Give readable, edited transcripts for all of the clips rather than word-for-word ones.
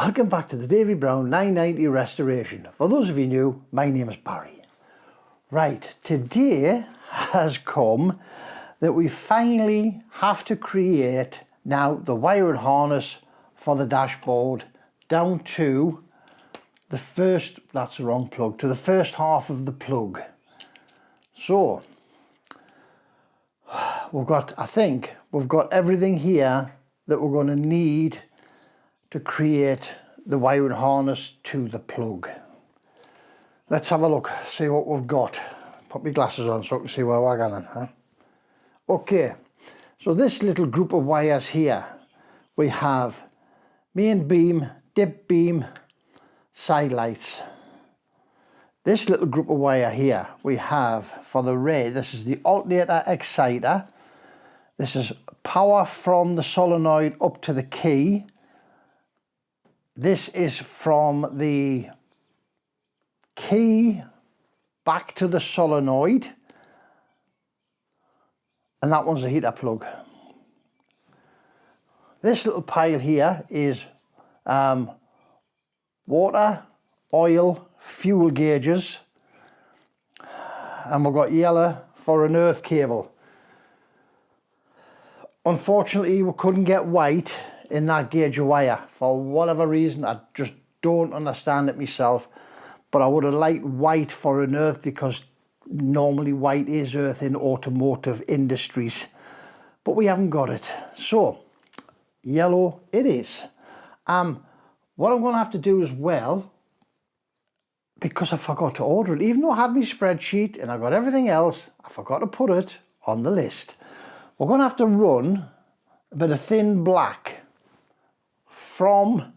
Welcome back to the Davy Brown 990 restoration. For those of you new, my name is Barry. Right, today has come that we finally have to create now the wiring harness for the dashboard down to the first, that's the wrong plug, to the first half of the plug. So I think we've got everything here that we're going to need to create the wiring harness to the plug. Let's have a look, see what we've got. Put my glasses on so I can see where we're going, huh? Okay, so this little group of wires here, we have main beam, dip beam, side lights. This little group of wire here we have for the red, this is the alternator exciter. This is power from the solenoid up to the key. This is from the key back to the solenoid. And that one's a heater plug. This little pile here is water, oil, fuel gauges, and we've got yellow for an earth cable. Unfortunately, we couldn't get white in that gauge of wire for whatever reason. I just don't understand it myself, but I would have liked white for an earth because normally white is earth in automotive industries, but we haven't got it, so yellow it is. What I'm going to have to do as well, because I forgot to order it, even though I had my spreadsheet and I got everything else, I forgot to put it on the list. We're going to have to run a bit of thin black from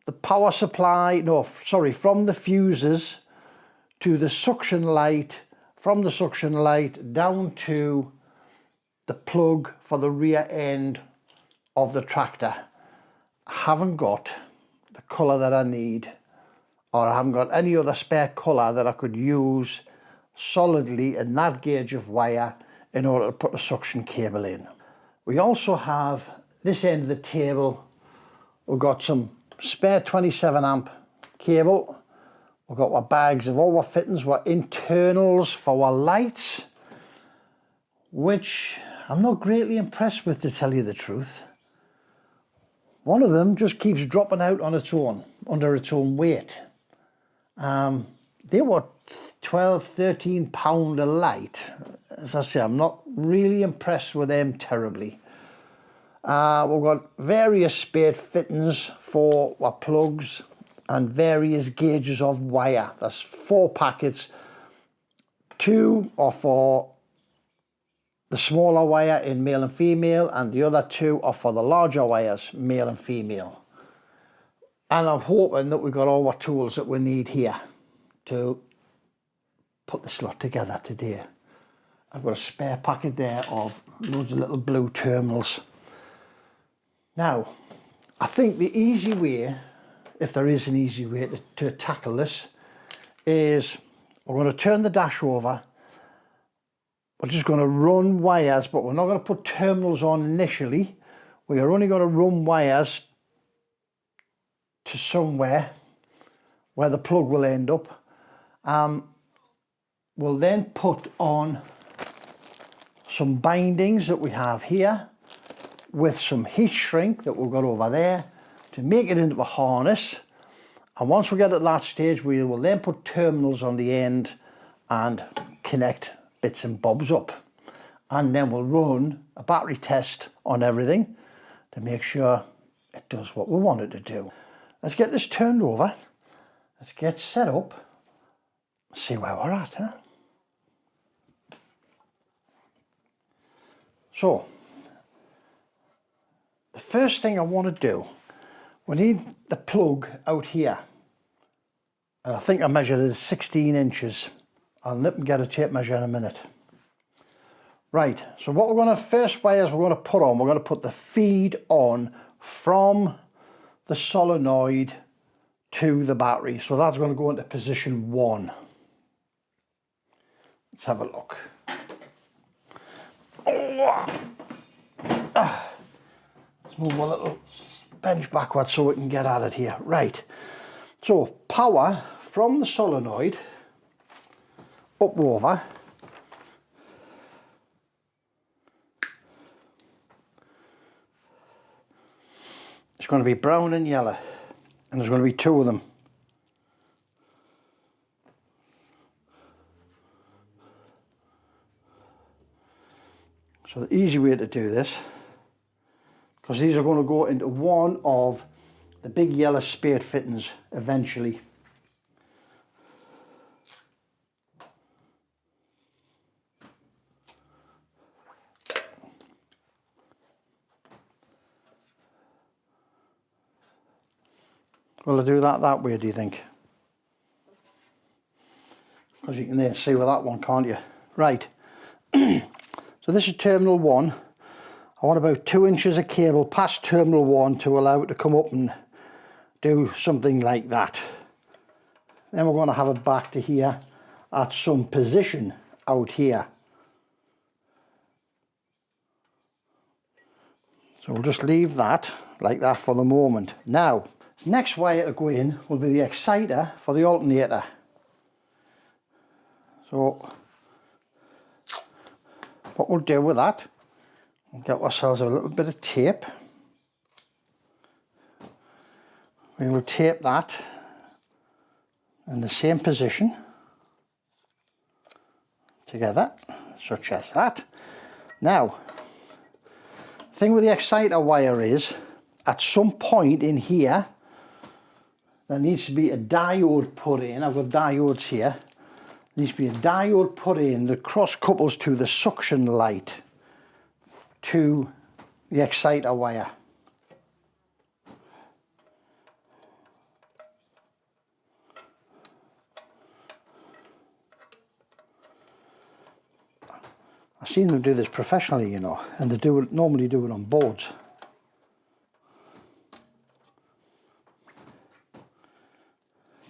the power supply, from the fuses to the suction light, from the suction light down to the plug for the rear end of the tractor. I haven't got the colour that I need, or I haven't got any other spare colour that I could use solidly in that gauge of wire in order to put the suction cable in. We also have this end of the table, we've got some spare 27 amp cable. We've got our bags of all our fittings, our internals for our lights, which I'm not greatly impressed with, to tell you the truth. One of them just keeps dropping out on its own, under its own weight. They were 12, 13 pound a light. As I say, I'm not really impressed with them terribly. We've got various spare fittings for our plugs and various gauges of wire. That's 4 packets. 2 are for the smaller wire in male and female, and the other 2 are for the larger wires, male and female. And I'm hoping that we've got all our tools that we need here to put this lot together today. I've got a spare packet there of loads of little blue terminals. Now, I think the easy way, if there is an easy way to tackle this, is we're going to turn the dash over. We're just going to run wires, but we're not going to put terminals on initially. We are only going to run wires to somewhere where the plug will end up. We'll then put on some bindings that we have here with some heat shrink that we've got over there to make it into a harness. And once we get at that stage, we will then put terminals on the end and connect bits and bobs up. And then we'll run a battery test on everything to make sure it does what we want it to do. Let's get this turned over. Let's get set up. See where we're at, huh? So, the first thing I want to do, we need the plug out here. And I think I measured it at 16 inches. I'll nip and get a tape measure in a minute. Right, so what we're going to, first wires we're going to put on, we're going to put the feed on from the solenoid to the battery. So that's going to go into position 1. Let's have a look. Let's move a little bench backwards so we can get at it here. Right, so power from the solenoid up over. It's going to be brown and yellow, and there's going to be two of them. So the easy way to do this, because these are going to go into one of the big yellow spade fittings eventually. Will I do that way, do you think? Because you can then see with that one, can't you? Right. So this is terminal 1. I want about 2 inches of cable past terminal 1 to allow it to come up and do something like that. Then we're going to have it back to here at some position out here. So we'll just leave that like that for the moment. Now, the next wire to go in will be the exciter for the alternator. So what we'll do with that, we'll get ourselves a little bit of tape. We will tape that in the same position together, such as that. Now, the thing with the exciter wire is, at some point in here, there needs to be a diode put in. I've got diodes here. There needs to be a diode put in that cross couples to the suction light to the exciter wire. I've seen them do this professionally, you know, and they do it, normally do it on boards.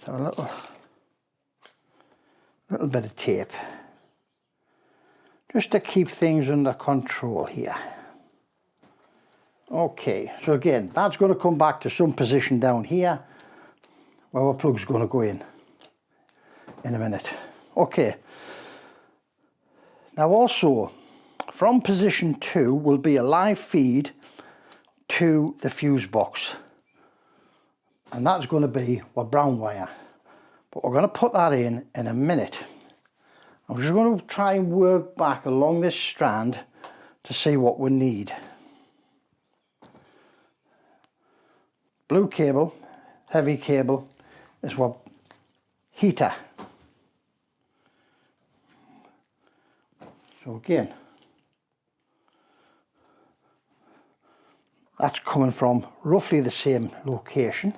So a little bit of tape, just to keep things under control here. Okay, so again, that's going to come back to some position down here where our plug's going to go in a minute. Okay. Now also, from position 2 will be a live feed to the fuse box. And that's going to be our brown wire. But we're going to put that in a minute. I'm just going to try and work back along this strand to see what we need. Blue cable, heavy cable, is what heater. So again, that's coming from roughly the same location.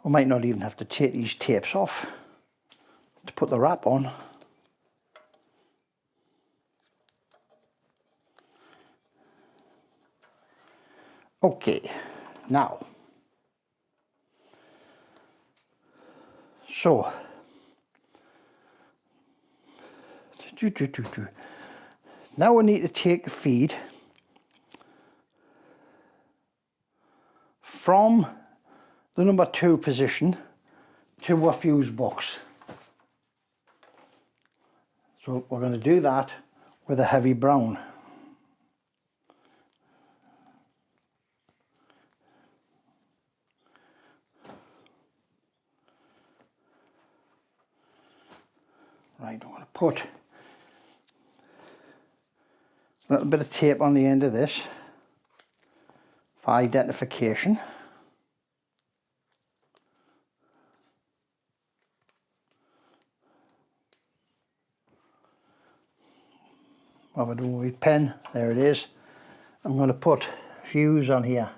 We might not even have to take these tapes off to put the wrap on. Okay, now, so, now we need to take the feed from the number 2 position to our fuse box. So we're going to do that with a heavy brown. Right, I'm going to put a little bit of tape on the end of this for identification. What we're doing with pen, there it is. I'm going to put fuse on here.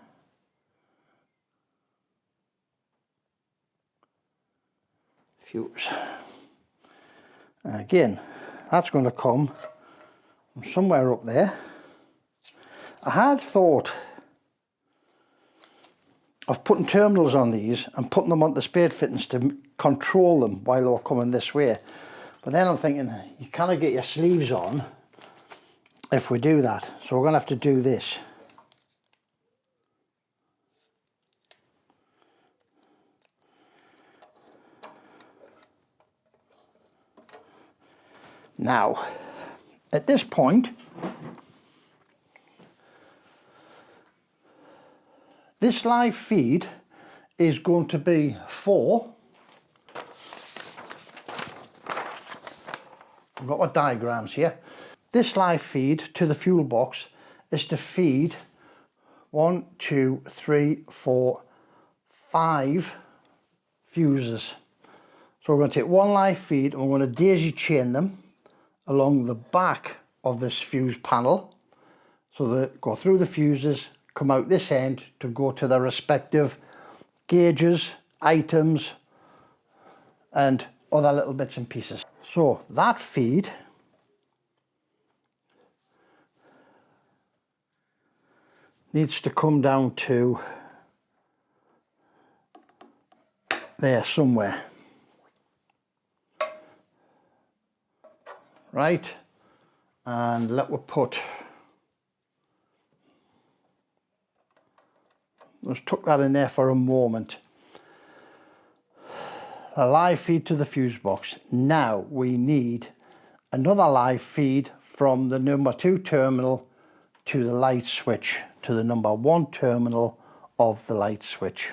fuse. And again, that's going to come from somewhere up there. I had thought of putting terminals on these and putting them onto the spade fittings to control them while they're coming this way. But then I'm thinking, you can't get your sleeves on if we do that. So we're going to have to do this. Now, at this point, this live feed is going to be for, I've got my diagrams here. This live feed to the fuel box is to feed 1, 2, 3, 4, 5 fuses. So we're going to take one live feed and we're going to daisy chain them along the back of this fuse panel, so that go through the fuses, come out this end to go to their respective gauges, items and other little bits and pieces. So that feed needs to come down to there somewhere. Right, and let's tuck that in there for a moment. A live feed to the fuse box. Now we need another live feed from the number 2 terminal to the light switch, to the number 1 terminal of the light switch.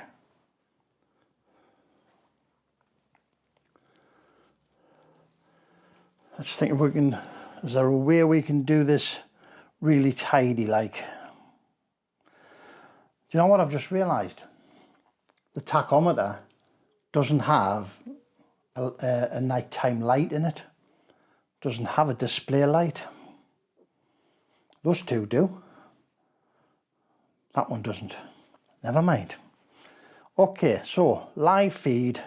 Let's think if we can, is there a way we can do this really tidy like? Do you know what I've just realised? The tachometer doesn't have a nighttime light in it. Doesn't have a display light. Those two do. That one doesn't. Never mind. Okay, so live feed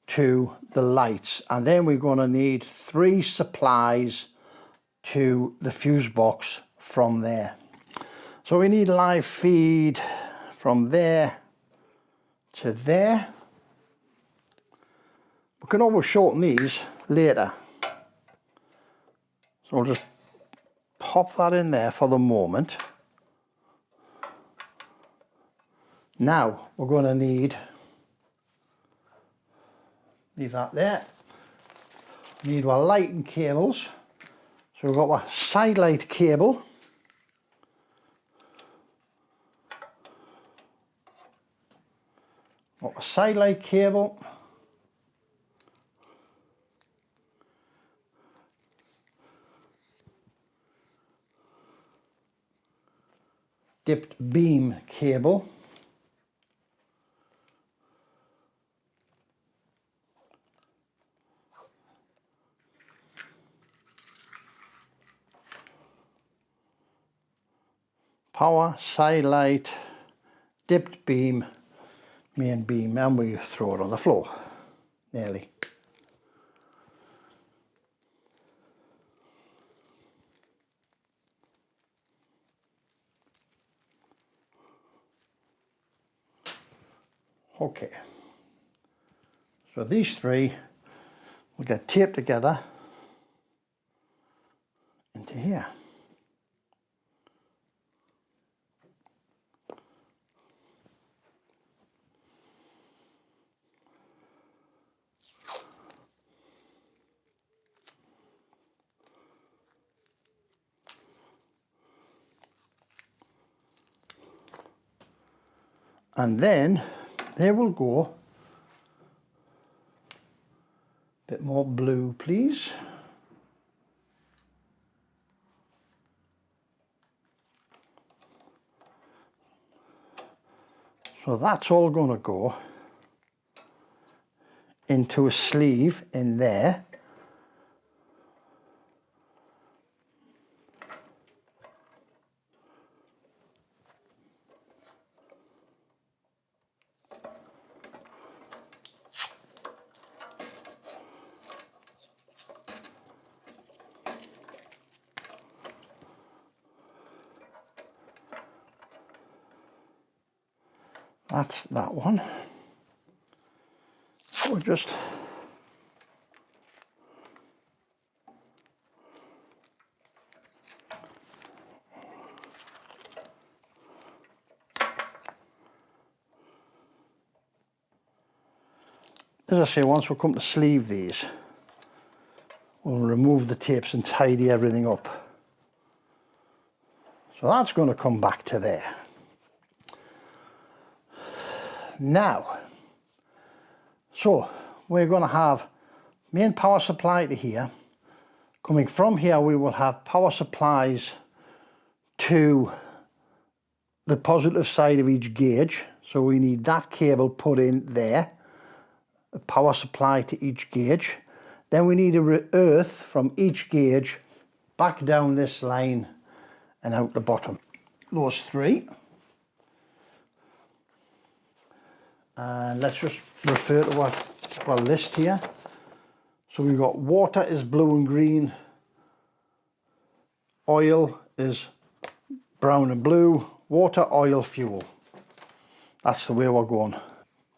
to the lights, and then we're going to need 3 supplies to the fuse box from there. So we need live feed from there to there. We can always shorten these later. So we'll just pop that in there for the moment. Now we're going to need, leave that there. Need our lighting cables. So we've got our side light cable. Got a side light cable. Dipped beam cable. Power, side light, dipped beam, main beam, and we throw it on the floor, nearly. Okay, so these 3 will get taped together into here. And then there will go a bit more blue, please. So that's all going to go into a sleeve in there. That's that one. We'll just as I say, once we come to sleeve these, we'll remove the tapes and tidy everything up. So that's going to come back to there. Now, so we're going to have main power supply to here. Coming from here, we will have power supplies to the positive side of each gauge. So we need that cable put in there, a power supply to each gauge. Then we need a earth from each gauge back down this line and out the bottom. Those three. And let's just refer to our list here. So we've got water is blue and green, oil is brown and blue, water, oil, fuel. That's the way we're going.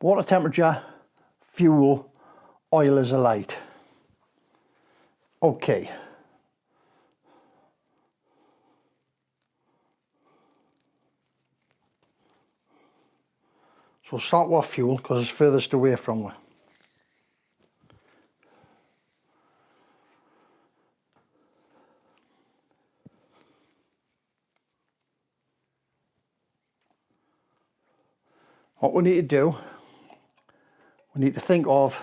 Water temperature, fuel, oil is a light. Okay. So we'll start with fuel because it's furthest away from us. What we need to do, we need to think of,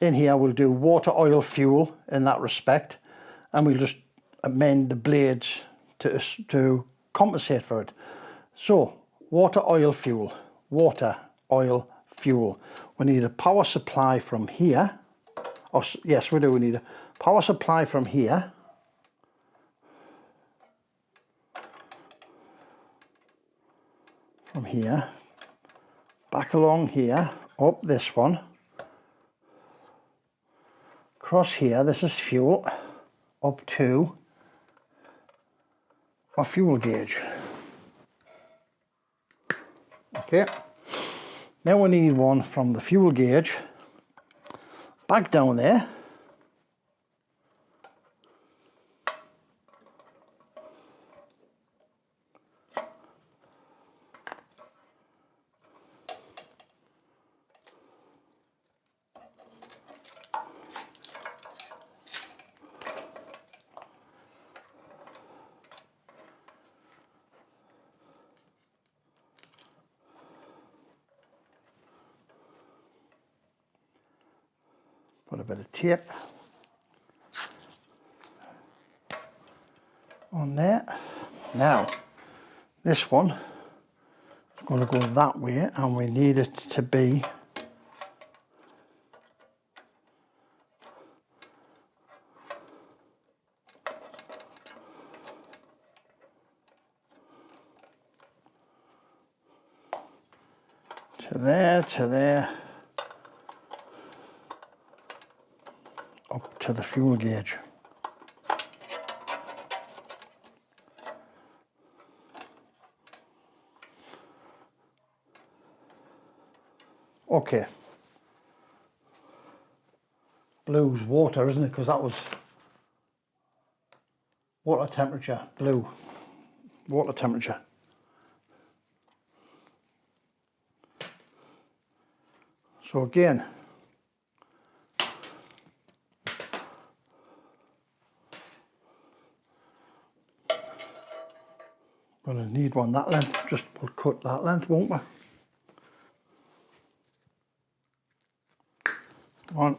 in here we'll do water, oil, fuel in that respect, and we'll just amend the blades to compensate for it. So, water, oil, fuel, water, oil, fuel. We need a power supply from here. Oh, yes, we do. We need a power supply from here. From here. Back along here. Up this one. Across here. This is fuel. Up to our fuel gauge. Okay. Then we need one from the fuel gauge back down there. Put a bit of tape on there. Now, this one is going to go that way, and we need it to be to there, up to the fuel gauge. Okay. Blue's water, isn't it? Because that was water temperature. Blue. Water temperature. So again, going to need one that length. Just we'll cut that length, won't we? One.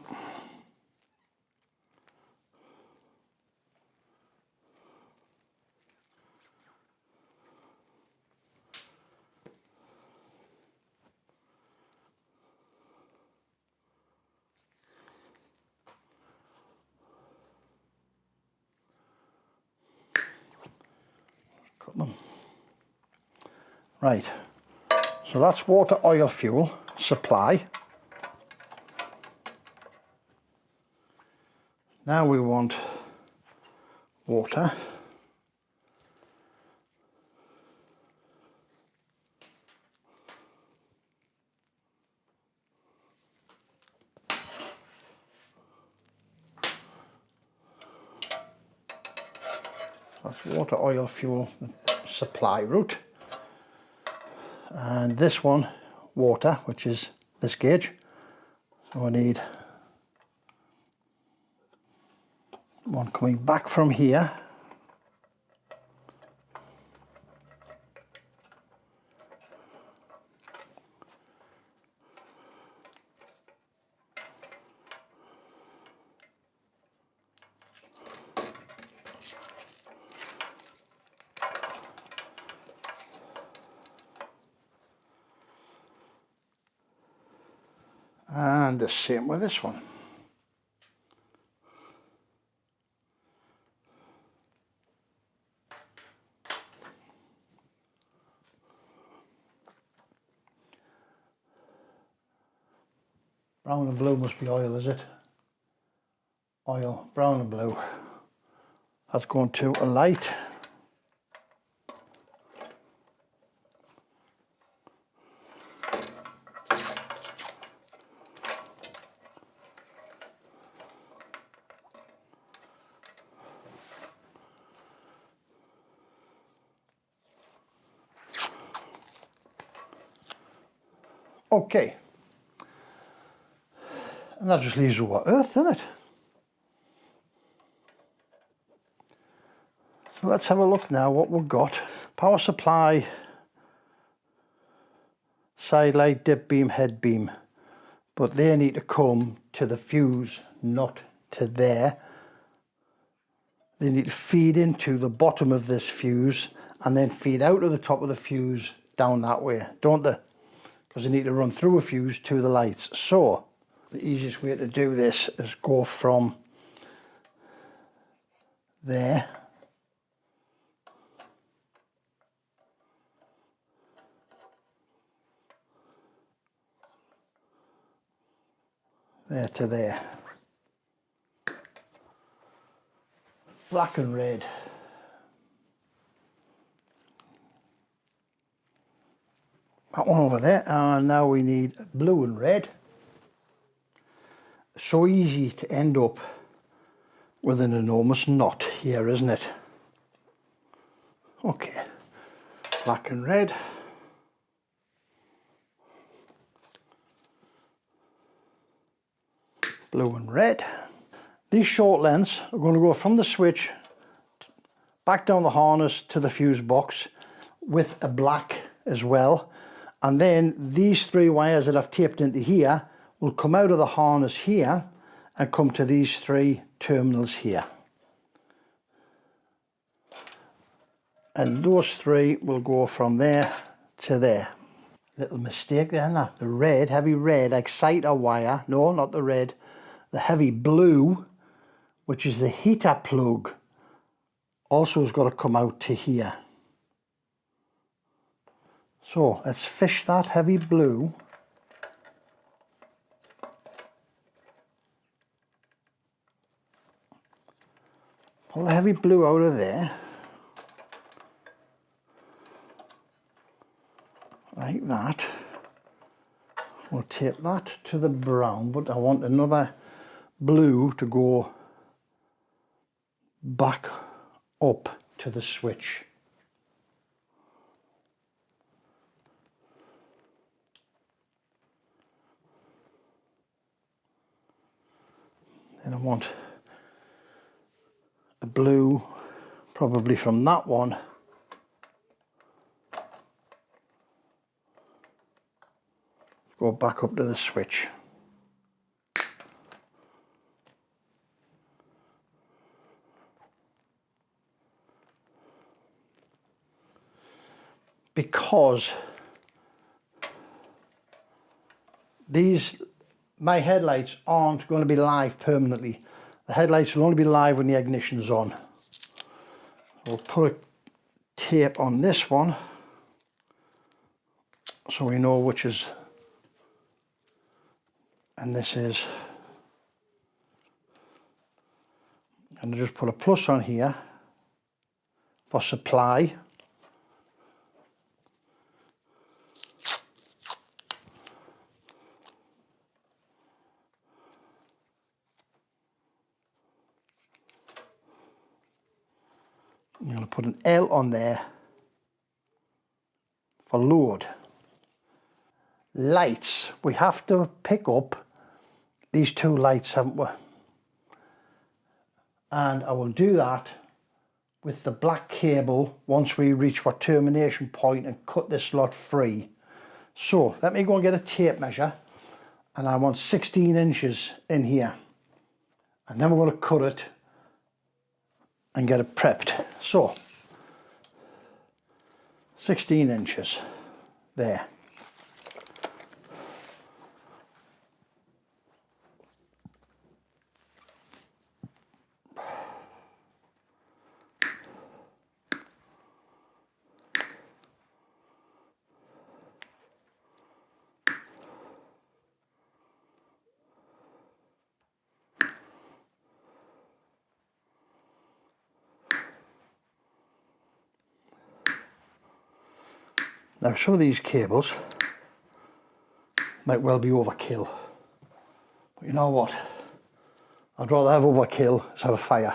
Cut them. Right. So that's water, oil, fuel supply. Now we want water. That's water, oil, fuel supply route. And this one, water, which is this gauge. So I need one coming back from here. And the same with this one. Brown and blue must be oil, is it? Oil, brown and blue. That's going to a light. Okay, and that just leaves what, earth, doesn't it? So let's have a look now what we've got. Power supply, side light, dip beam, head beam, but they need to come to the fuse, not to there. They need to feed into the bottom of this fuse and then feed out of the top of the fuse down that way, don't they? Because they need to run through a fuse to the lights. So the easiest way to do this is go from there to there. Black and red. That one over there, and now we need blue and red. So easy to end up with an enormous knot here, isn't it? Okay, black and red. Blue and red. These short lengths are going to go from the switch back down the harness to the fuse box with a black as well. And then these three wires that I've taped into here will come out of the harness here and come to these three terminals here. And those three will go from there to there. Little mistake there, isn't that? The red, heavy red exciter wire, no, not the red, the heavy blue, which is the heater plug, also has got to come out to here. So let's fish that heavy blue pull the heavy blue out of there like that. We'll tape that to the brown, but I want another blue to go back up to the switch. And I want a blue, probably from that one, go back up to the switch. Because my headlights aren't going to be live permanently. The headlights will only be live when the ignition is on. We'll put a tape on this one so we know which is, and this is, and I just put a plus on here for supply. I'm going to put an L on there for load. Lights, we have to pick up these two lights, haven't we? And I will do that with the black cable once we reach our termination point and cut this slot free. So let me go and get a tape measure, and I want 16 inches in here, and then we're going to cut it and get it prepped. So 16 inches there. Now some of these cables might well be overkill, but you know what, I'd rather have overkill than have a fire,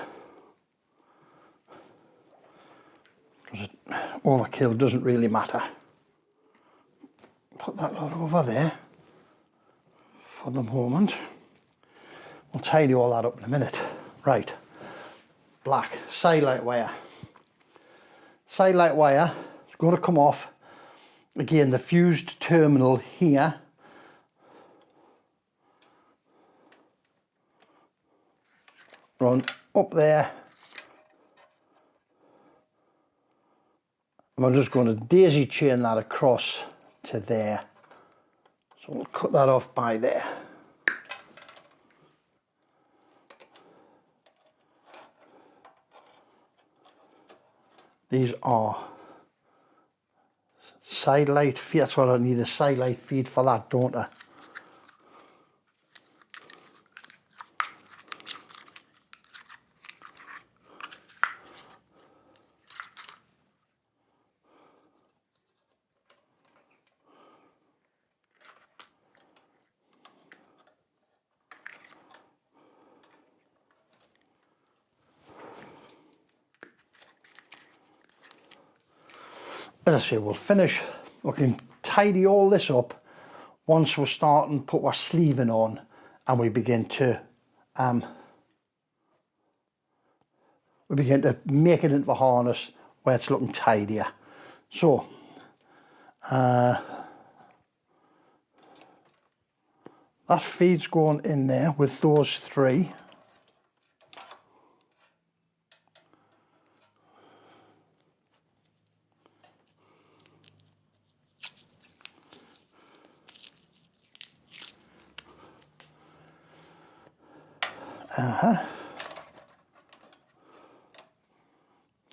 because overkill doesn't really matter. Put that lot over there for the moment. We'll tidy all that up in a minute. Right, black sidelight wire. Sidelight wire is going to come off. Again, the fused terminal here, run up there, and we're just going to daisy chain that across to there. So we'll cut that off by there. These are side light feed. That's what I need, a side light feed for that, don't I? As I say, we'll finish, we can tidy all this up once we're starting to put our sleeving on and we begin to make it into a harness where it's looking tidier. So that feed's going in there with those three.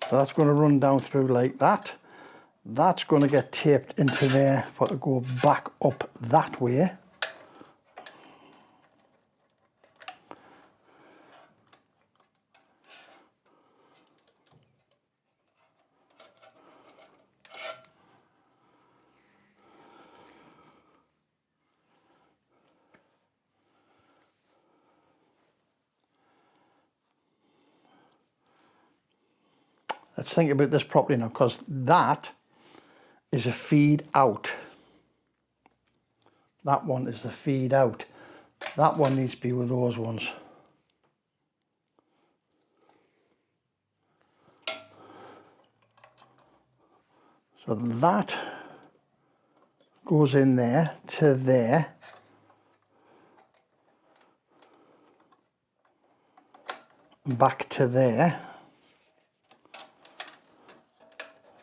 So that's going to run down through like that. That's going to get taped into there for it to go back up that way. Let's think about this properly now, because that is a feed out. That one is the feed out. That one needs to be with those ones. So that goes in there to there. Back to there.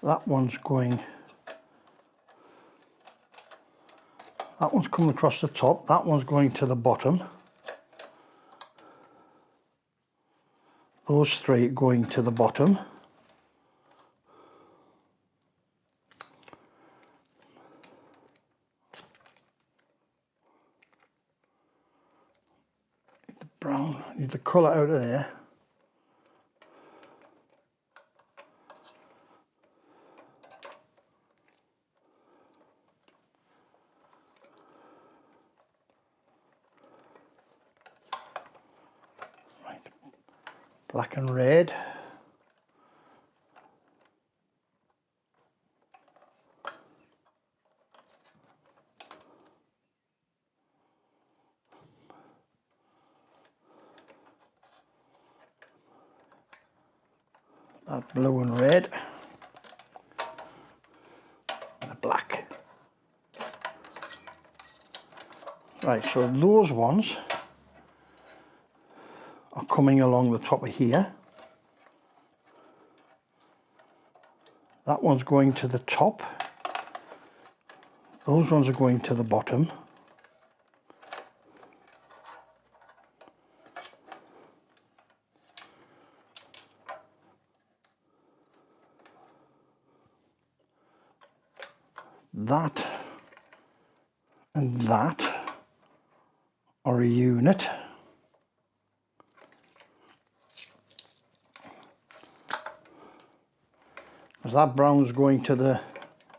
That one's going, that one's coming across the top, that one's going to the bottom. Those three going to the bottom. Need the brown, need the colour out of there. Black and red. that blue and red, and the black. Right, so those ones are coming along the top of here. That one's going to the top. Those ones are going to the bottom. That and that are a unit. Because that brown's going to the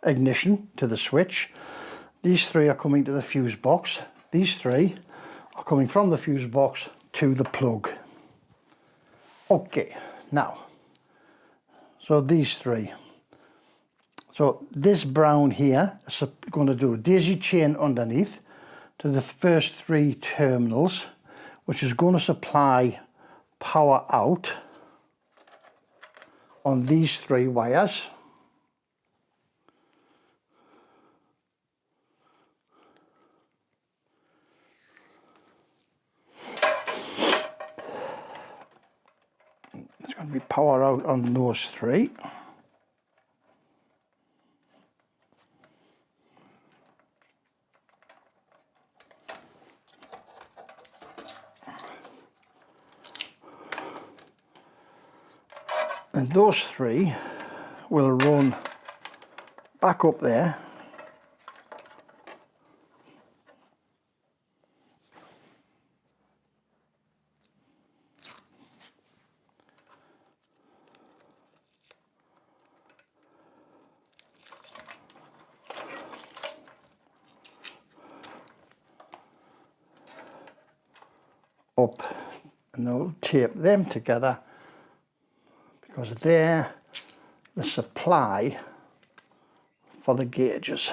ignition, to the switch. These three are coming to the fuse box. These three are coming from the fuse box to the plug. Okay, now, so these three. So this brown here is going to do a daisy chain underneath to the first three terminals, which is going to supply power out on these three wires. It's going to be power out on those three. And those three will run back up there up, and they'll tape them together because they're the supply for the gauges.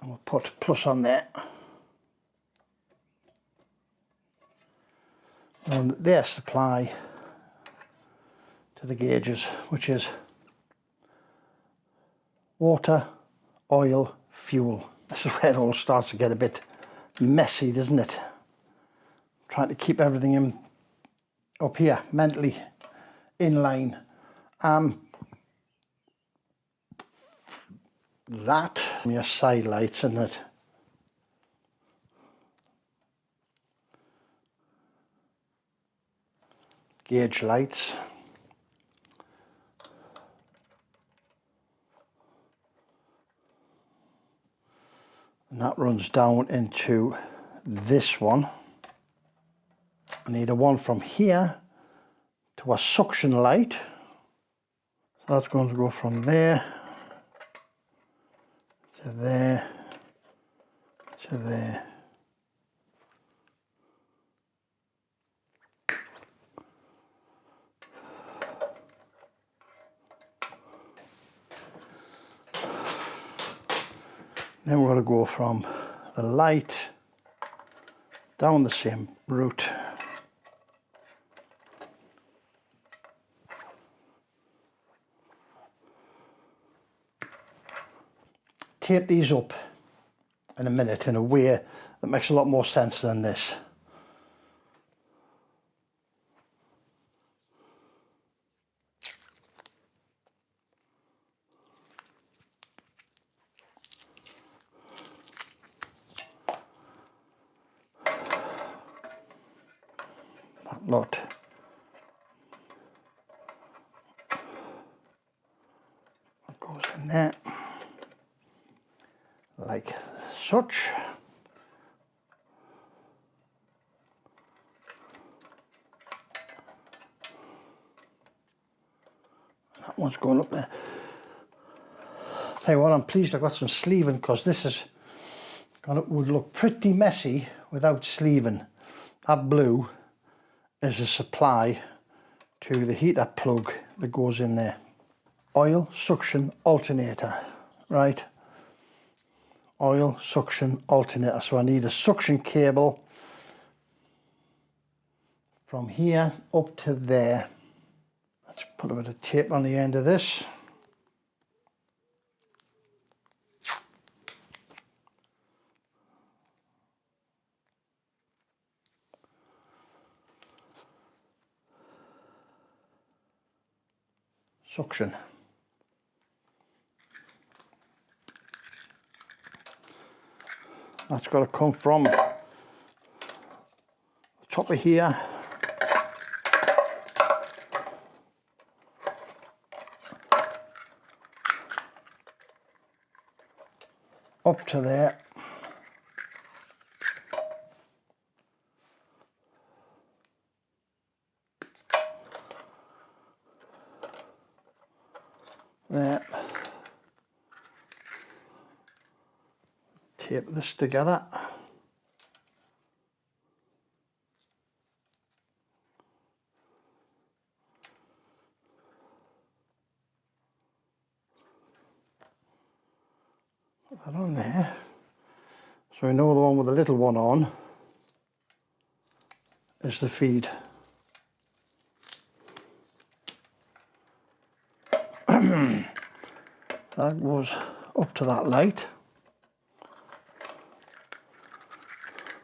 And we'll put plus on there. And their supply to the gauges, which is water, oil, fuel. This is where it all starts to get a bit messy, doesn't it? Trying to keep everything in up here mentally in line. That your side lights, isn't it? Gauge lights. And that runs down into this one. I need a one from here to a suction light. So that's going to go from there to there to there. Then we're going to go from the light down the same route tape these up in a minute in a way that makes a lot more sense than this. That lot. That goes in there. Like such. That one's going up there. Tell you what, I'm pleased I got some sleeving because this is would look pretty messy without sleeving. That blue is a supply to the heater plug that goes in there. Oil suction alternator, right? Oil suction alternator. So I need a suction cable from here up to there. Put a bit of tape on the end of this. Suction. That's got to come from the top of here up to there. There. Tape this together. Put that on there. So we know the one with the little one on is the feed. That goes up to that light,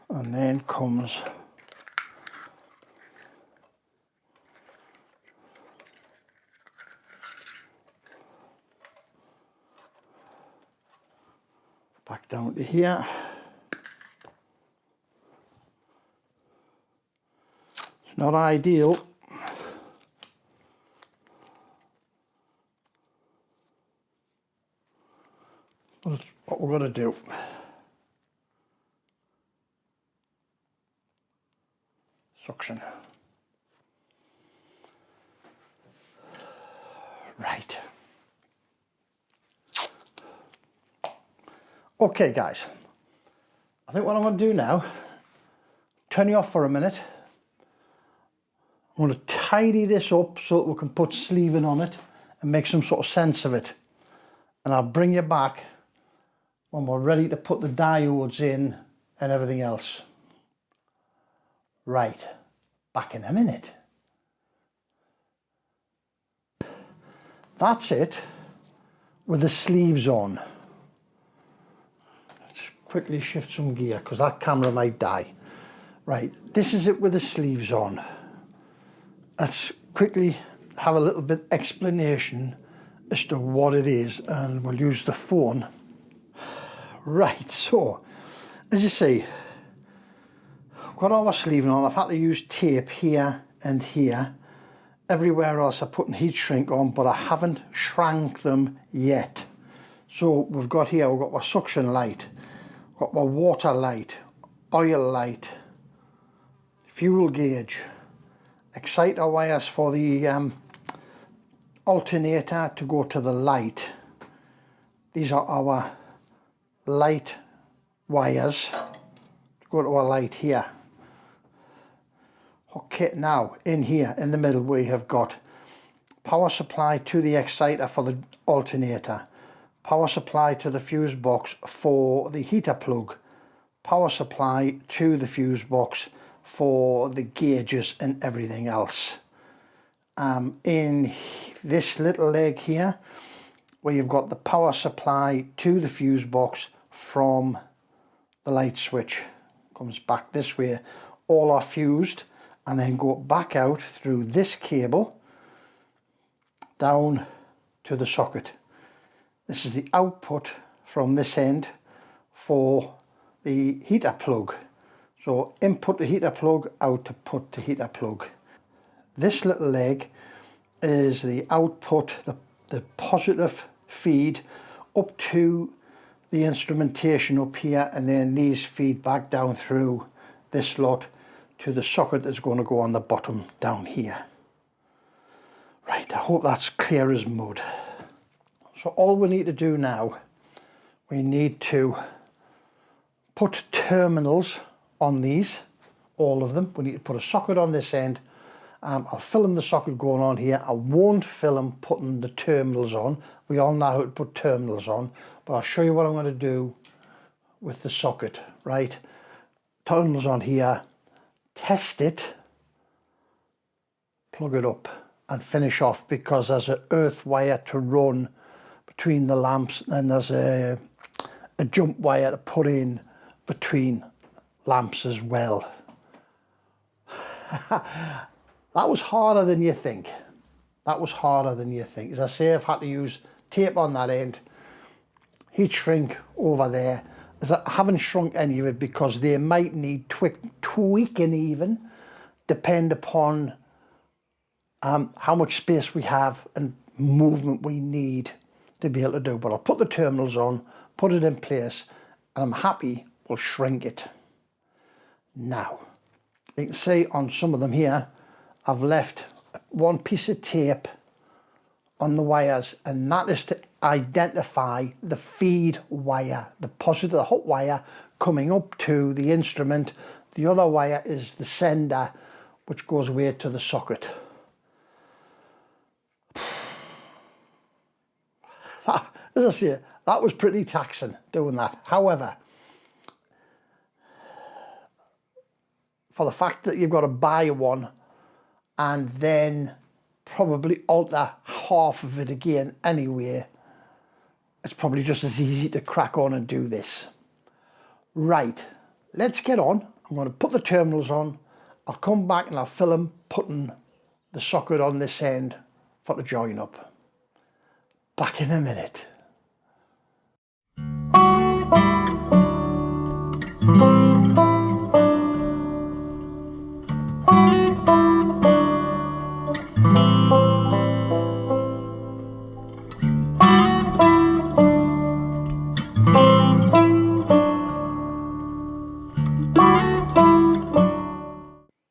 and then comes back down to here. It's not ideal. That's what we're going to do. Suction. Right. Okay guys, I think what I'm going to do now, turn you off for a minute. I'm going to tidy this up so that we can put sleeving on it and make some sort of sense of it. And I'll bring you back when we're ready to put the diodes in and everything else. Right, back in a minute. That's it with the sleeves on. Let's quickly shift some gear because that camera might die. Right, this is it with the sleeves on. Let's quickly have a little bit explanation as to what it is, and we'll use the phone. Right, so as you see, I've got all my sleeving on. I've had to use tape here and here. Everywhere else I put heat shrink on, but I haven't shrank them yet. So we've got here, we've got my suction light, we've got my water light, oil light, fuel gauge, exciter wires for the alternator to go to the light. These are our light wires to go to our light here. Okay, now in here in the middle we have got power supply to the exciter for the alternator, power supply to the fuse box for the heater plug, power supply to the fuse box for the gauges and everything else. In this little leg here where you've got the power supply to the fuse box from the light switch, comes back this way, all are fused, and then go back out through this cable down to the socket. This is the output from this end for the heater plug. So input to heater plug, output to heater plug. This little leg is the output, the positive feed up to the instrumentation up here, and then these feed back down through this lot to the socket that's going to go on the bottom down here. Right, I hope that's clear as mud. So all we need to do now, we need to put terminals on these, all of them. We need to put a socket on this end. I'll film the socket going on here. I won't film putting the terminals on. We all know how to put terminals on, but I'll show you what I'm going to do with the socket. Right, terminals on here, test it, plug it up. and finish off, because there's an earth wire to run between the lamps, and there's a jump wire to put in between lamps as well. That was harder than you think. That was harder than you think. As I say, I've had to use tape on that end, heat shrink over there. As I haven't shrunk any of it because they might need tweaking even, depend upon how much space we have and movement we need to be able to do. But I'll put the terminals on, put it in place, and I'm happy we'll shrink it. Now, you can see on some of them here, I've left one piece of tape on the wires, and that is to identify the feed wire, the positive, the hot wire coming up to the instrument. The other wire is the sender, which goes away to the socket. As I say, that was pretty taxing doing that. However, for the fact that you've got to buy one and then probably alter half of it again anyway, it's probably just as easy to crack on and do this. Right, let's get on. I'm going to put the terminals on. I'll come back and I'll film putting the socket on this end for the join up. Back in a minute.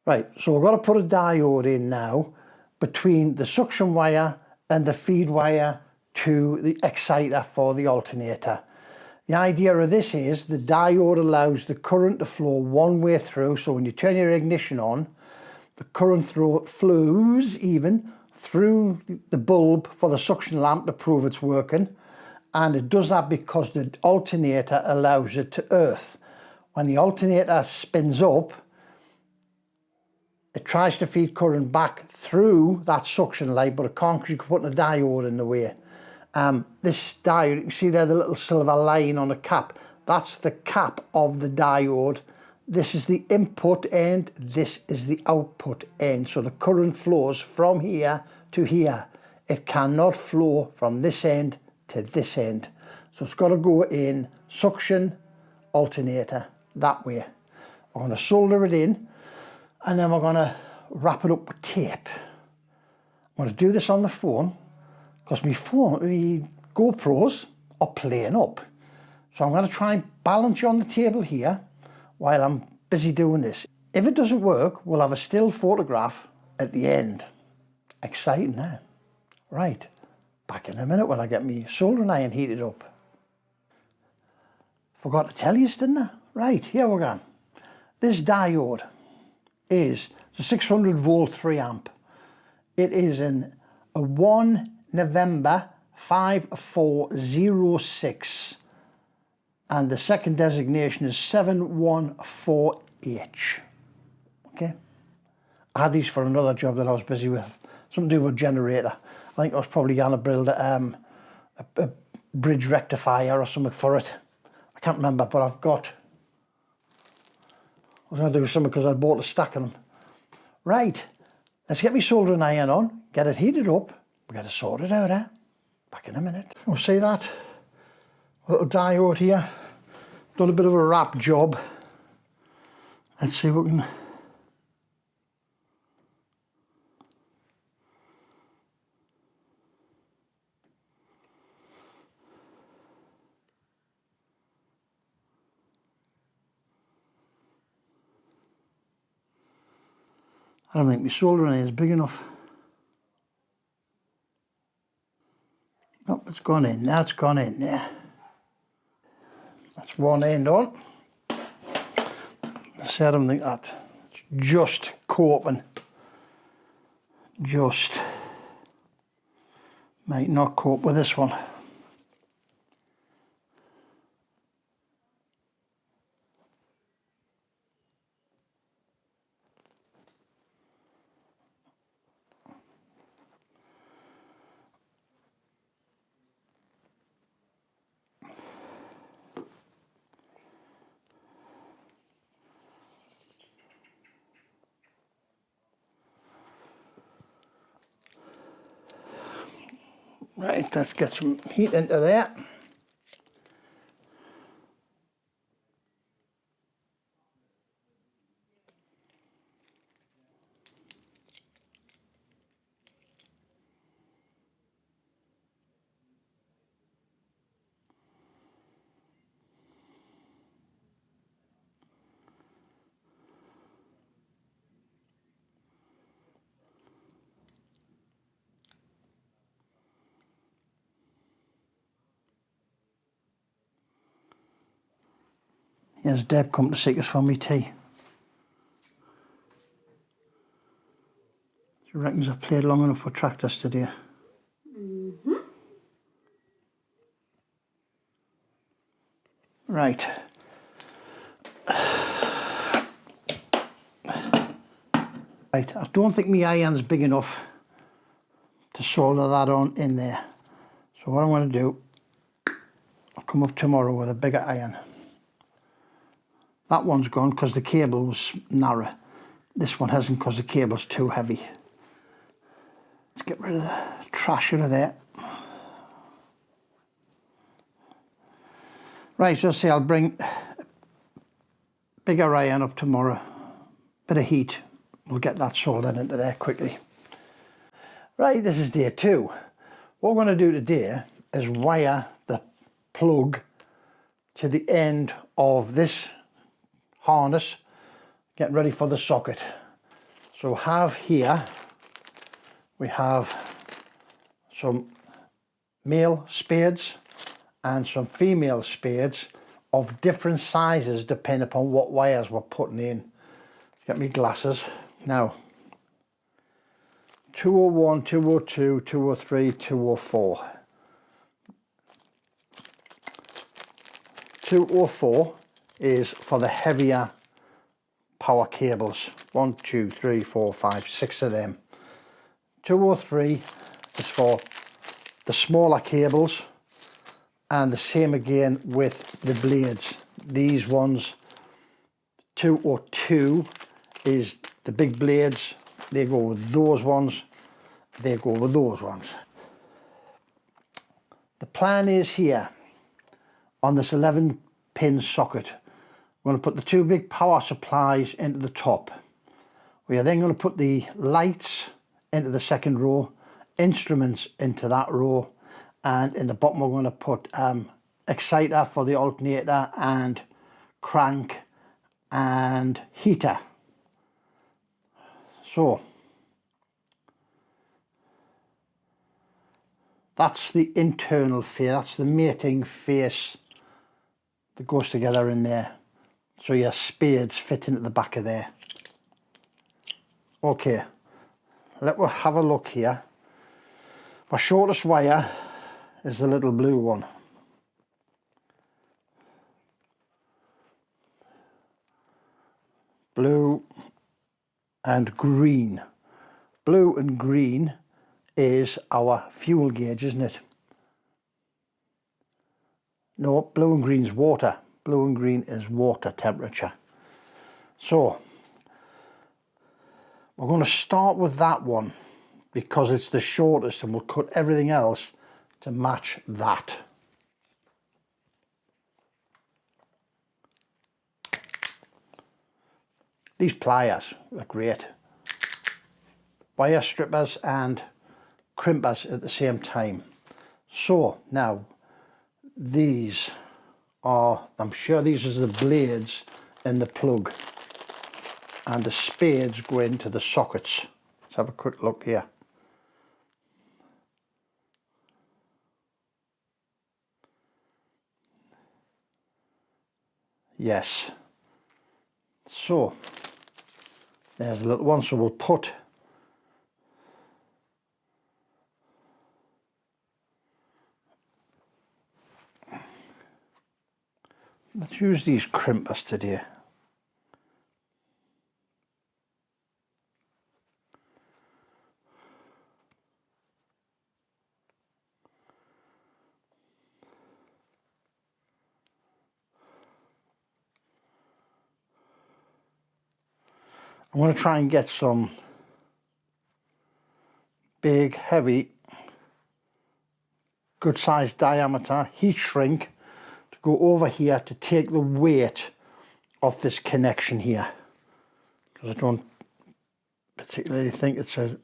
Right, so we're going to put a diode in now between the suction wire and the feed wire to the exciter for the alternator. The idea of this is the diode allows the current to flow one way through, so when you turn your ignition on, the current flows even through the bulb for the suction lamp to prove it's working, and it does that because the alternator allows it to earth. When the alternator spins up, it tries to feed current back through that suction light, but it can't because you're putting a diode in the way. This diode, you can see there the little silver line on the cap. That's the cap of the diode. This is the input end, this is the output end. So the current flows from here to here. It cannot flow from this end to this end. So it's got to go in suction, alternator, that way. I'm going to solder it in, and then we're going to wrap it up with tape. I'm going to do this on the phone because my GoPros are playing up. So I'm going to try and balance you on the table here while I'm busy doing this. If it doesn't work, we'll have a still photograph at the end. Exciting, eh? Right, back in a minute when I get my soldering iron heated up. Forgot to tell you, didn't I? Right, here we go. This diode is a 600 volt 3 amp. It is a 1 November 5406, and the second designation is 714H. Okay, I had these for another job that I was busy with, something to do with a generator. I think I was probably going to build a bridge rectifier or something for it. I can't remember, but I was going to do something because I bought a stack of them. Right, let's get my soldering iron on, get it heated up. We got to sort it out, eh? Back in a minute. We'll see that little diode here. Done a bit of a wrap job. Let's see what we can. I don't think my soldering iron is big enough. Oh, it's gone in. That's gone in there. That's one end on. See, I don't think that. It's just coping. Just might not cope with this one. Right, let's get some heat into there. Here's Deb come to seek us for me tea. She reckons I've played long enough for tractors today. Right. Right, I don't think my iron's big enough to solder that on in there. So what I'm going to do, I'll come up tomorrow with a bigger iron. That one's gone because the cable was narrow. This one hasn't because the cable's too heavy. Let's get rid of the trash out of there. Right, so see, I'll bring bigger iron up tomorrow. Bit of heat. We'll get that soldered into there quickly. Right, this is day 2. What we're going to do today is wire the plug to the end of this harness, getting ready for the socket. So here we have some male spades and some female spades of different sizes depending upon what wires we're putting in. Get me glasses. Now 201, 202, 203, 204. 204 is for the heavier power cables. 1, 2, 3, 4, 5, 6 of them. 203 is for the smaller cables, and the same again with the blades. These ones, 202 is the big blades. They go with those ones, they go with those ones. The plan is here on this 11 pin socket, we're going to put the 2 big power supplies into the top. We are then going to put the lights into the second row, instruments into that row, and in the bottom we're going to put exciter for the alternator and crank and heater. So that's the internal face, that's the mating face that goes together in there. So your spades fit into the back of there. Okay, let's have a look here. My shortest wire is the little blue one. Blue and green. Blue and green is our fuel gauge, isn't it? No, blue and green's water. Blue and green is water temperature. So we're going to start with that one because it's the shortest, and we'll cut everything else to match that. These pliers are great. Wire strippers and crimpers at the same time. So now these are, I'm sure these are the blades in the plug, and the spades go into the sockets. Let's have a quick look here. Yes. So there's a little one, so we'll put let's use these crimpers today. I'm going to try and get some big, heavy good size diameter heat shrink to go over here to take the weight of this connection here, because I don't particularly think it's a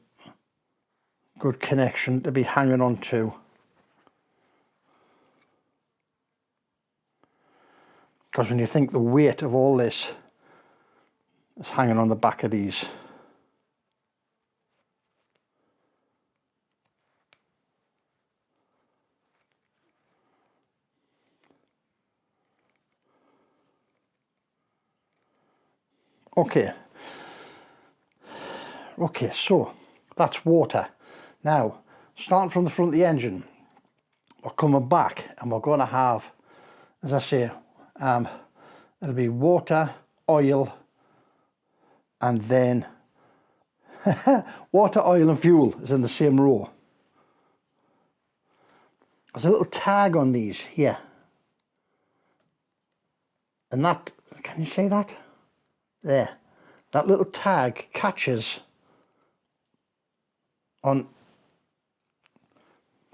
good connection to be hanging on to. Because when you think the weight of all this is hanging on the back of these. Okay, so that's water. Now, starting from the front of the engine, we're coming back and we're going to have, as I say, it'll be water, oil, and then water, oil and fuel is in the same row. There's a little tag on these here. And that, can you see that? There. That little tag catches on,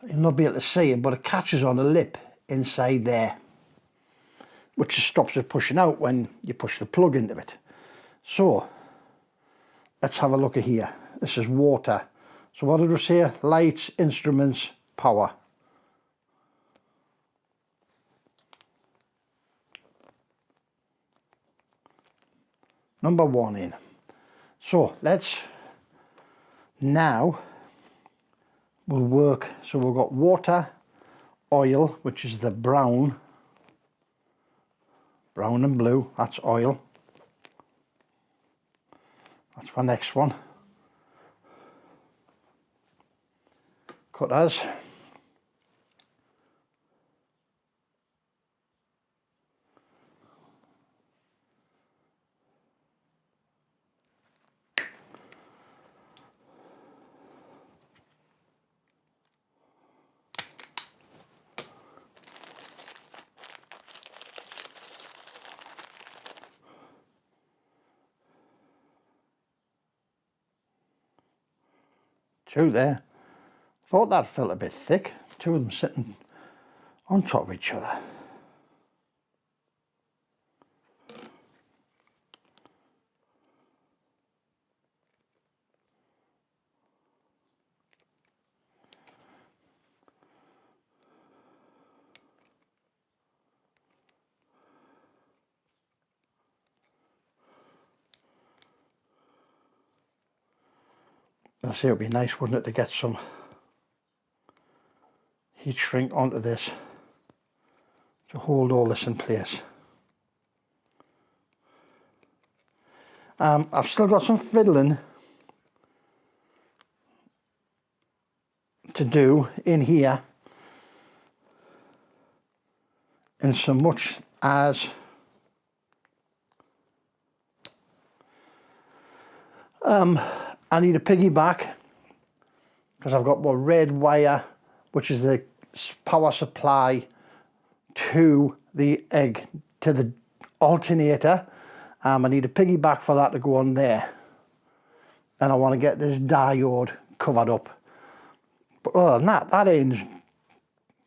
you'll not be able to see it, but it catches on a lip inside there, which just stops it pushing out when you push the plug into it. So, let's have a look at here. This is water. So what did we say? Lights, instruments, power. Number 1 in. So let's now, we'll work, so we've got water, oil, which is the brown and blue, that's oil. That's my next one. Cutters. Two there. Thought that felt a bit thick. Two of them sitting on top of each other. I see, it would be nice, wouldn't it, to get some heat shrink onto this to hold all this in place. I've still got some fiddling to do in here, in so much as I need a piggyback, because I've got my red wire, which is the power supply to the alternator. I need a piggyback for that to go on there, and I want to get this diode covered up. But other than that, that end's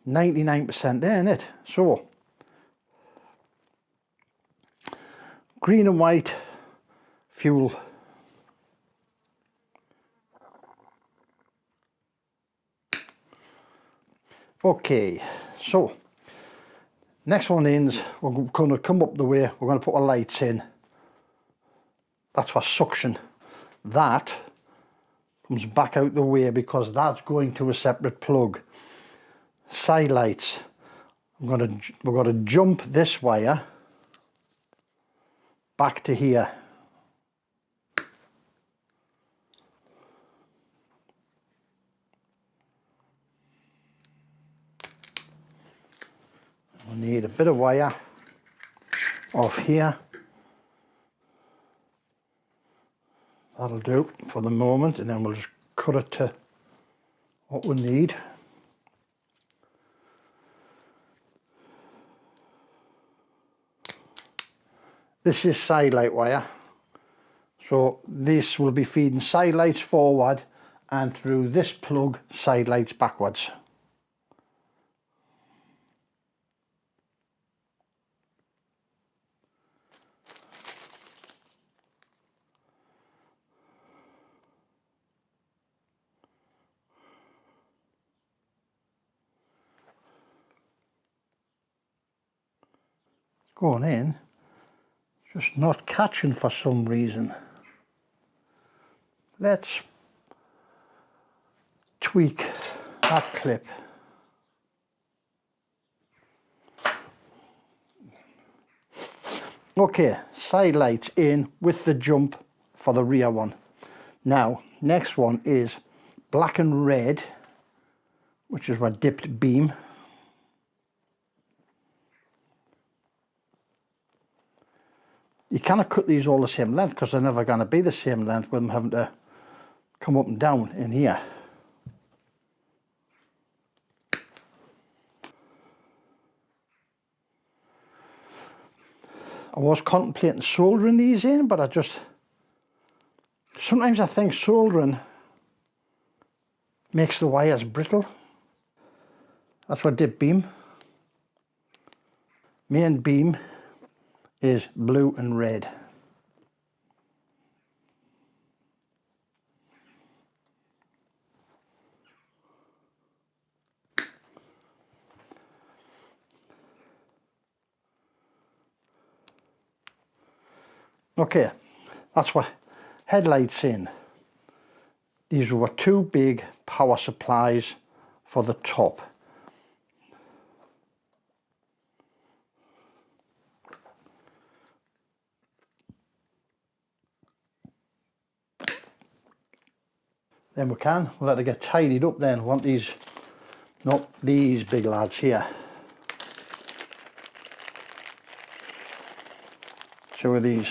99% there, isn't it? So green and white fuel. Okay, so next one is, we're going to come up the way, we're going to put our lights in. That's for suction. That comes back out the way because that's going to a separate plug. Side lights, we're going to jump this wire back to here. We need a bit of wire off here. That'll do for the moment, and then we'll just cut it to what we need. This is side light wire, so this will be feeding side lights forward and through this plug side lights backwards. going in, just not catching for some reason. Let's tweak that clip. Okay, side lights in with the jump for the rear one. Now, next one is black and red, which is my dipped beam. You cannot cut these all the same length because they're never going to be the same length with them having to come up and down in here. I was contemplating soldering these in, but sometimes I think soldering makes the wires brittle. That's what dip beam. Main beam is blue and red. Okay, that's what headlights in. These were two big power supplies for the top. Then we'll let it get tidied up then. We want these, not these big lads here. Two of these.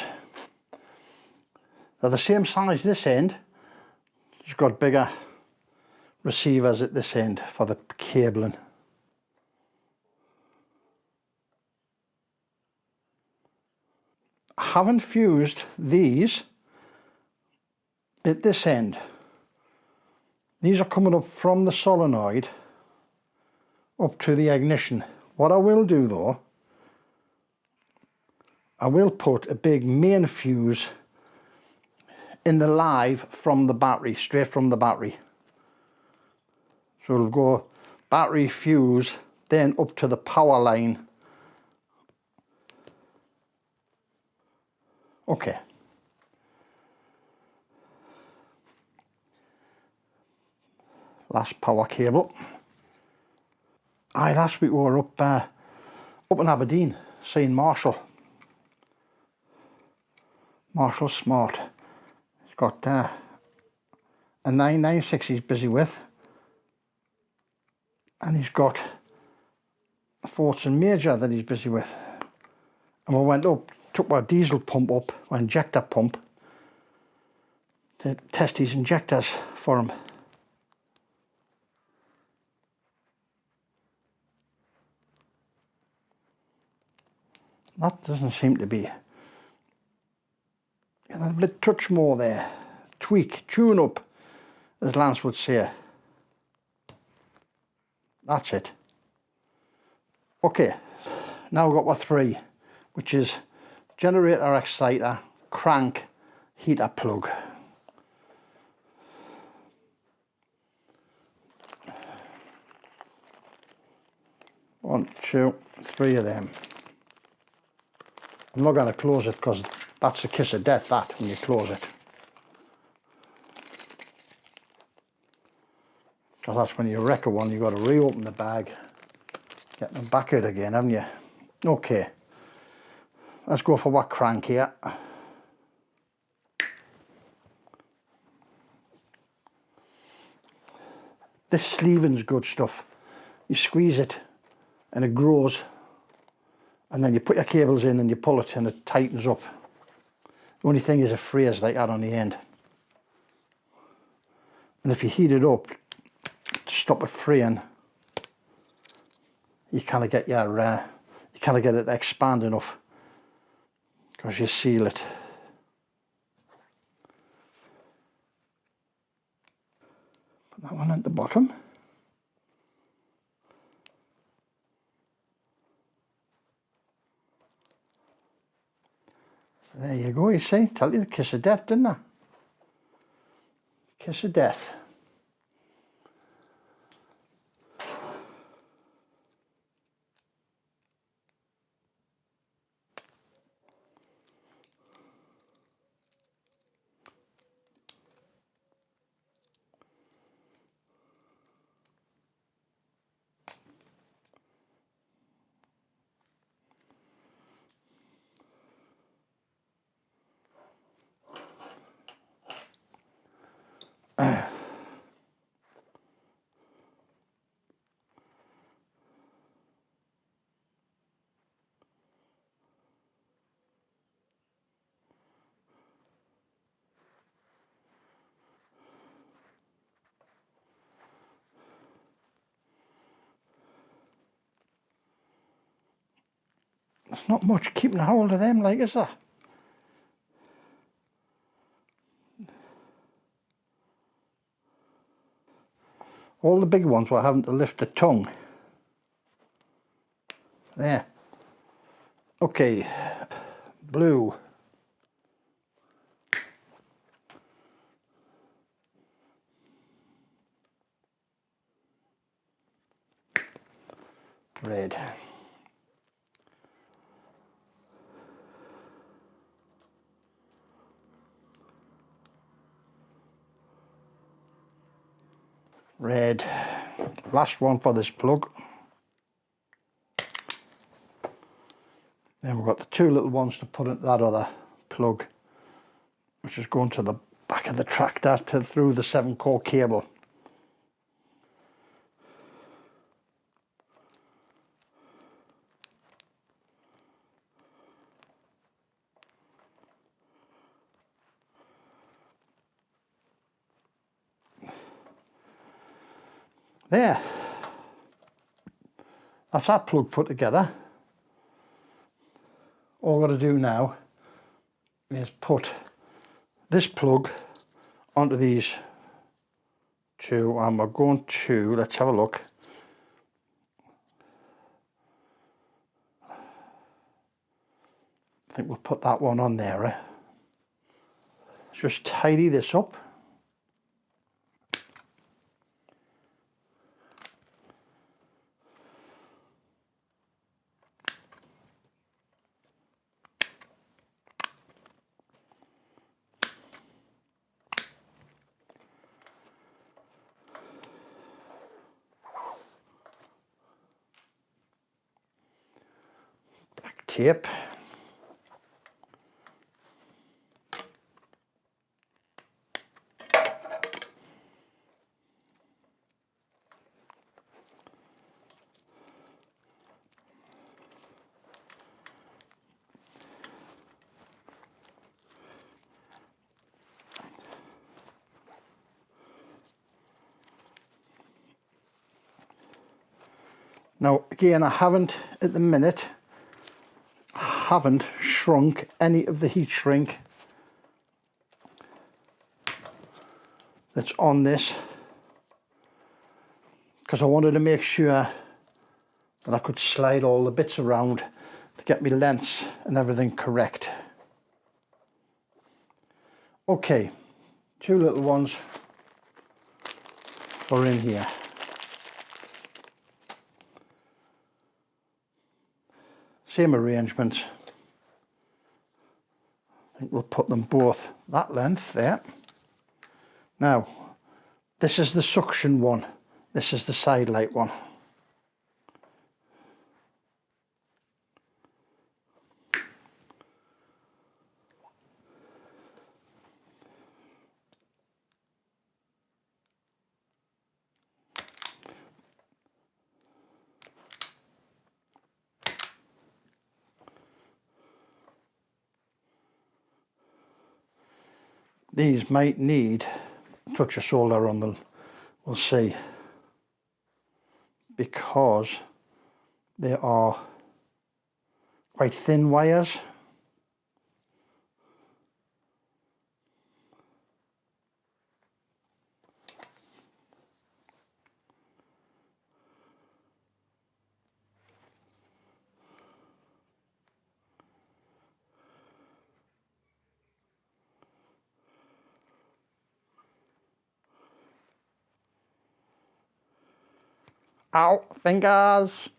They're the same size this end, just got bigger receivers at this end for the cabling. I haven't fused these at this end. These are coming up from the solenoid up to the ignition. What I will do though, I will put a big main fuse in the live from the battery, straight from the battery. So it'll go battery fuse, then up to the power line. Okay. Last power cable. Last week we were up in Aberdeen, seeing Marshall Smart. He's got a 996 he's busy with, and he's got a Fortson Major that he's busy with. And we went up, took our diesel pump up, our injector pump, to test his injectors for him. That doesn't seem to be. A bit touch more there. Tweak, tune up, as Lance would say. That's it. Okay, now we've got our three, which is generator, exciter, crank, heater plug. One, two, three of them. I'm not going to close it because that's the kiss of death, that, when you close it. Because that's when you wreck a one, you've got to reopen the bag, get them back out again, haven't you? Okay, let's go for what crank here. This sleeving's good stuff. You squeeze it and it grows, and then you put your cables in and you pull it and it tightens up. The only thing is a phrase like that on the end. And if you heat it up to stop it fraying, you kind of get it expand enough because you seal it. Put that one at the bottom. There you go, you see, tell you the kiss of death, didn't I? Kiss of death. There's not much keeping hold of them, like, is there? All the big ones were having to lift the tongue. There. Okay. Blue. Red. Red. Last one for this plug. Then we've got the two little ones to put into that other plug, which is going to the back of the tractor through the 7-core cable. There. That's that plug put together. All I've got to do now is put this plug onto these two, and we're going to, let's have a look. I think we'll put that one on there. Just tidy this up. Black tape. Now again, I haven't at the minute, shrunk any of the heat shrink that's on this, because I wanted to make sure that I could slide all the bits around to get my lengths and everything correct. Okay, two little ones are in here. Same arrangement. I think we'll put them both that length there. Now, this is the suction one. This is the side light one. These might need a touch of solder on them, we'll see, because they are quite thin wires. Ow, fingers!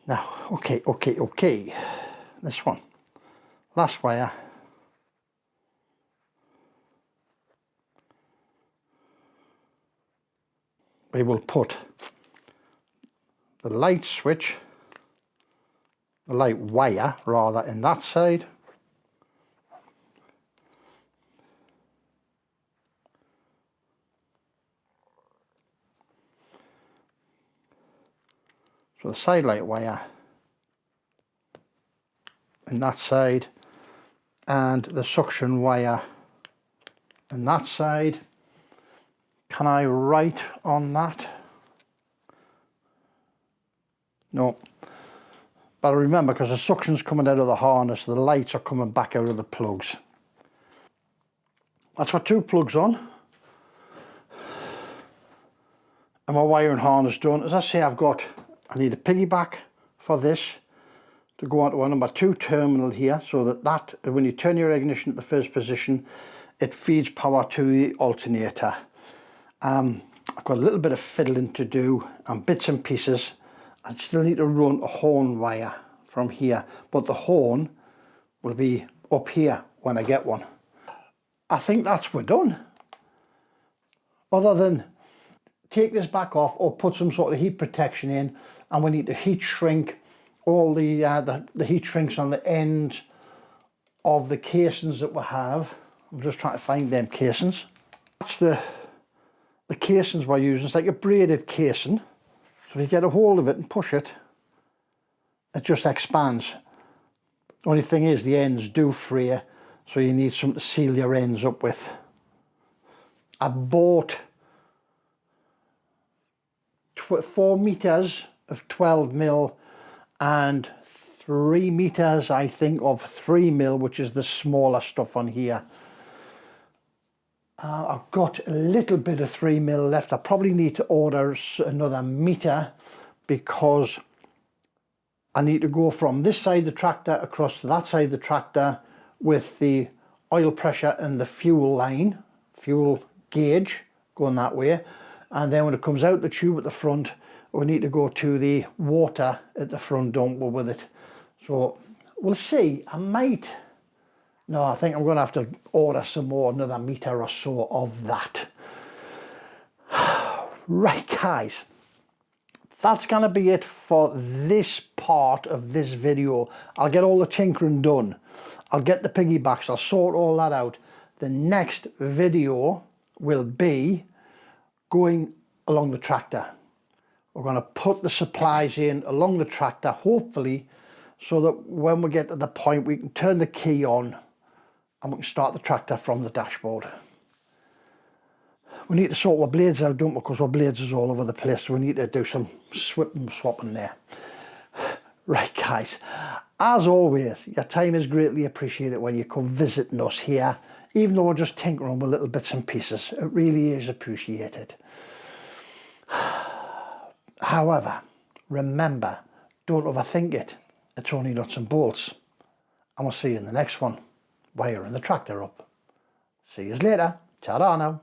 Now, okay. This one, last wire. We will put the light switch, the light wire rather, in that side. So the side light wire in that side and the suction wire in that side. Can I write on that? No. But remember, because the suction's coming out of the harness, the lights are coming back out of the plugs. That's got 2 plugs on. And my wiring harness done. As I say, I need a piggyback for this to go onto a number 2 terminal here, so that when you turn your ignition at the first position, it feeds power to the alternator. I've got a little bit of fiddling to do and bits and pieces. I still need to run a horn wire from here, but the horn will be up here when I get one. I think we're done. Other than take this back off or put some sort of heat protection in, and we need to heat shrink all the heat shrinks on the end of the casings that we have. I'm just trying to find them casings. That's the casings we're using. It's like a braided casing. So if you get a hold of it and push it, it just expands. The only thing is the ends do fray, so you need something to seal your ends up with. I bought 4 meters of 12mm and 3 meters, I think, of 3mm, which is the smaller stuff on here. I've got a little bit of 3mm left. I probably need to order another meter because I need to go from this side of the tractor across to that side of the tractor with the oil pressure and the fuel line, fuel gauge going that way. And then when it comes out the tube at the front, we need to go to the water at the front, don't we, with it. So we'll see. No, I think I'm going to have to order some more, another meter or so of that. Right, guys. That's going to be it for this part of this video. I'll get all the tinkering done. I'll get the piggybacks. I'll sort all that out. The next video will be going along the tractor. We're going to put the supplies in along the tractor, hopefully, so that when we get to the point we can turn the key on and we can start the tractor from the dashboard. We need to sort our blades out, don't we, because our blades is all over the place, so we need to do some swapping there. Right, guys, as always, your time is greatly appreciated when you come visiting us here, even though we're just tinkering with little bits and pieces. It really is appreciated. However, remember, don't overthink it. It's only nuts and bolts. And we'll see you in the next one. Wiring the tractor up. See you later. Ta-ra now.